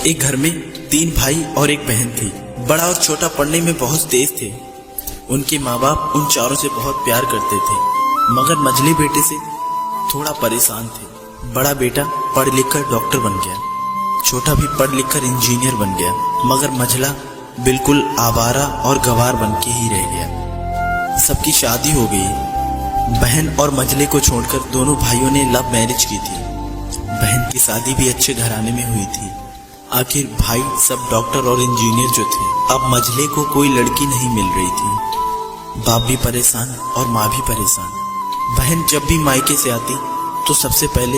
एक घर में 3 भाई और एक बहन थी। बड़ा और छोटा पढ़ने में बहुत तेज थे। उनके माँ बाप उन चारों से बहुत प्यार करते थे, मगर मझले बेटे से थोड़ा परेशान थे। बड़ा बेटा पढ़ लिख कर डॉक्टर बन गया, छोटा भी पढ़ लिख कर इंजीनियर बन गया, मगर मझला बिल्कुल आवारा और गवार बन के ही रह गया। सबकी शादी हो गई। बहन और मझले को छोड़कर दोनों भाइयों ने लव मैरिज की थी। बहन की शादी भी अच्छे घराने में हुई थी। आखिर भाई सब डॉक्टर और इंजीनियर जो थे, अब मझले को कोई लड़की नहीं मिल रही थी। बाप भी परेशान और माँ भी परेशान। बहन जब भी मायके से आती तो सबसे पहले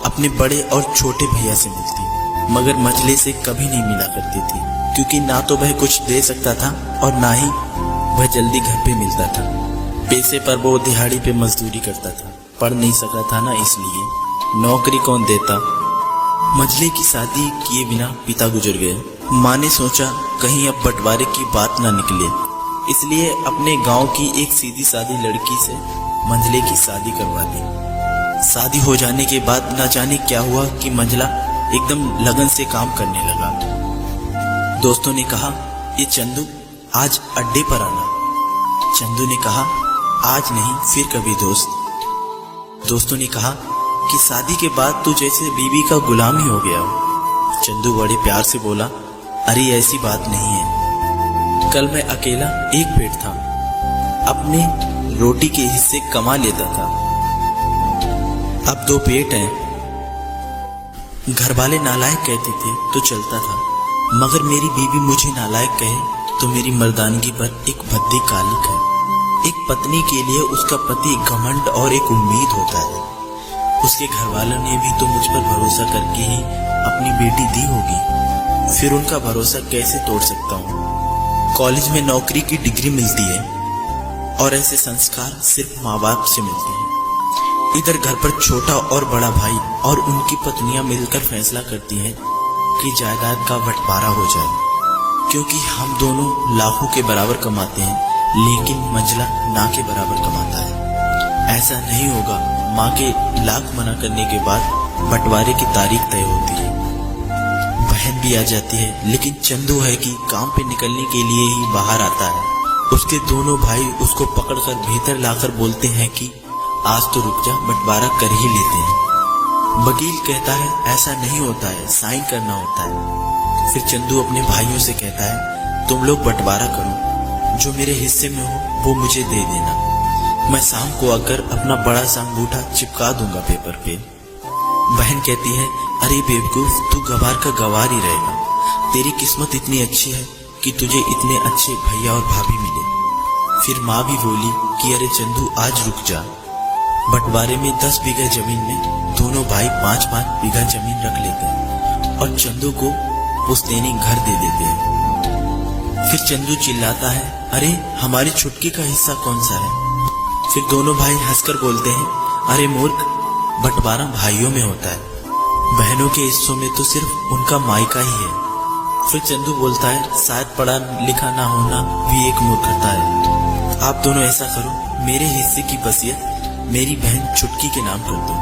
अपने बड़े और छोटे भैया से मिलती, मगर मझले से कभी नहीं मिला करती थी, क्योंकि ना तो वह कुछ दे सकता था और ना ही वह जल्दी घर पे मिलता था। पैसे पर वो दिहाड़ी पे मजदूरी करता था, पढ़ नहीं सका था ना, इसलिए नौकरी कौन देता। मझले की शादी किए बिना पिता गुजर गए। माँ ने सोचा कहीं अब बंटवारे की बात ना निकले, इसलिए अपने गांव की एक सीधी सादी लड़की से मंझले की शादी करवा दी। शादी हो जाने के बाद न जाने क्या हुआ कि मंझला एकदम लगन से काम करने लगा। दोस्तों ने कहा, ये चंदू आज अड्डे पर आना। चंदू ने कहा, आज नहीं फिर कभी दोस्त। दोस्तों ने कहा कि शादी के बाद तू जैसे बीवी का गुलाम ही हो गया हो। चंदू बड़े प्यार से बोला, अरे ऐसी बात नहीं है, कल मैं अकेला एक पेट था, अपने रोटी के हिस्से कमा लेता था, अब 2 पेट हैं। घर वाले नालायक कहते थे तो चलता था, मगर मेरी बीवी मुझे नालायक कहे तो मेरी मर्दानगी पर एक भद्दी कालिक है। एक पत्नी के लिए उसका पति घमंड और एक उम्मीद होता है। उसके घर वालों ने भी तो मुझ पर भरोसा करके ही अपनी बेटी दी होगी, फिर उनका भरोसा कैसे तोड़ सकता हूँ। कॉलेज में नौकरी की डिग्री मिलती है और ऐसे संस्कार सिर्फ माँ बाप से मिलते हैं। इधर घर पर छोटा और बड़ा भाई और उनकी पत्नियां मिलकर फैसला करती हैं कि जायदाद का बंटवारा हो जाए, क्योंकि हम दोनों लाखों के बराबर कमाते हैं, लेकिन मंझला ना के बराबर कमाता है। ऐसा नहीं होगा। माँ के लाख मना करने के बाद बंटवारे की तारीख तय होती है। बहन भी आ जाती है, लेकिन चंदू है कि काम पे निकलने के लिए ही बाहर आता है। उसके दोनों भाई उसको पकड़कर भीतर लाकर बोलते हैं कि आज तो रुक जा, बंटवारा कर ही लेते हैं। वकील कहता है ऐसा नहीं होता है, साइन करना होता है। फिर चंदू अपने भाइयों से कहता है, तुम लोग बंटवारा करो, जो मेरे हिस्से में हो वो मुझे दे देना, मैं शाम को आकर अपना बड़ा सा अंगूठा चिपका दूंगा पेपर पे। बहन कहती है, अरे बेवकूफ, तू गवार का गवार ही रहेगा, तेरी किस्मत इतनी अच्छी है कि तुझे इतने अच्छे भैया और भाभी मिले। फिर माँ भी बोली कि अरे चंदू आज रुक जा। बंटवारे में 10 बीघा जमीन में दोनों भाई 5-5 बीघा जमीन रख लेते हैं और चंदू को पुश्तैनी घर दे देते हैं। फिर चंदू चिल्लाता है, अरे हमारी छुटकी का हिस्सा कौन सा है। फिर दोनों भाई हंसकर बोलते हैं, अरे मूर्ख, बंटवारा भाइयों में होता है, बहनों के हिस्सों में तो सिर्फ उनका मायका ही है। फिर चंदू बोलता है, शायद पढ़ा लिखा ना होना भी एक मूर्खता है। आप दोनों ऐसा करो, मेरे हिस्से की वसीयत मेरी बहन छुटकी के नाम कर दो।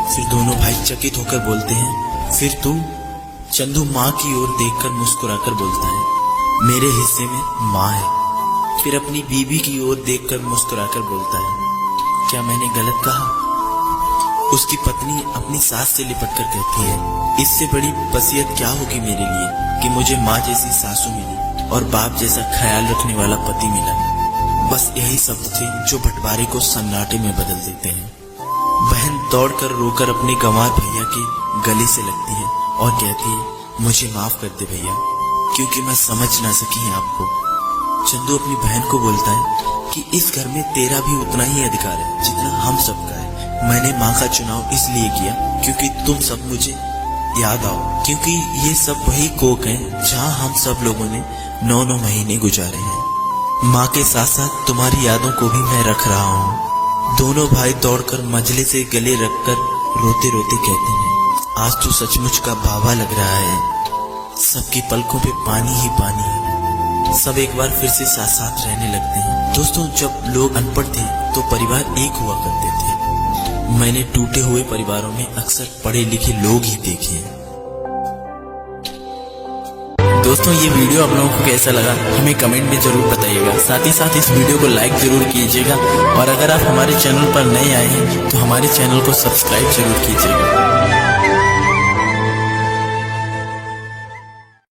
फिर दोनों भाई चकित होकर बोलते हैं, फिर तू? चंदू माँ की ओर देखकर मुस्कुराकर बोलता है, मेरे हिस्से में माँ है। फिर अपनी बीवी की ओर देखकर मुस्कुराकर बोलता है, क्या मैंने गलत कहा? उसकी पत्नी अपनी सास से लिपटकर कहती है, इससे बड़ी वसीयत क्या होगी मेरे लिए कि मुझे माँ जैसी सासू मिली और बाप जैसा ख्याल रखने वाला पति मिला। बस यही शब्द थे जो बंटवारे को सन्नाटे में बदल देते हैं। बहन दौड़कर रोकर अपने गंवार भैया के गले से लगती है और कहती है, मुझे माफ कर दे भैया, क्योंकि मैं समझ ना सकी आपको। चंदू अपनी बहन को बोलता है कि इस घर में तेरा भी उतना ही अधिकार है जितना हम सबका है। मैंने माँ का चुनाव इसलिए किया क्योंकि तुम सब मुझे याद आओ, क्योंकि ये सब वही कोक हैं जहाँ हम सब लोगों ने 9-9 महीने गुजारे हैं। माँ के साथ साथ तुम्हारी यादों को भी मैं रख रहा हूँ। दोनों भाई दौड़कर मझले से गले रखकर रोते रोते कहते हैं, आज तो सचमुच का बाबा लग रहा है। सबकी पलकों पे पानी ही पानी है। सब एक बार फिर से साथ साथ रहने लगते हैं। दोस्तों, जब लोग अनपढ़ थे तो परिवार एक हुआ करते थे। मैंने टूटे हुए परिवारों में अक्सर पढ़े लिखे लोग ही देखे हैं। दोस्तों ये वीडियो आप लोगों को कैसा लगा हमें कमेंट में जरूर बताइएगा। साथ ही साथ इस वीडियो को लाइक जरूर कीजिएगा और अगर आप हमारे चैनल पर नए आए हैं तो हमारे चैनल को सब्सक्राइब जरूर कीजिएगा।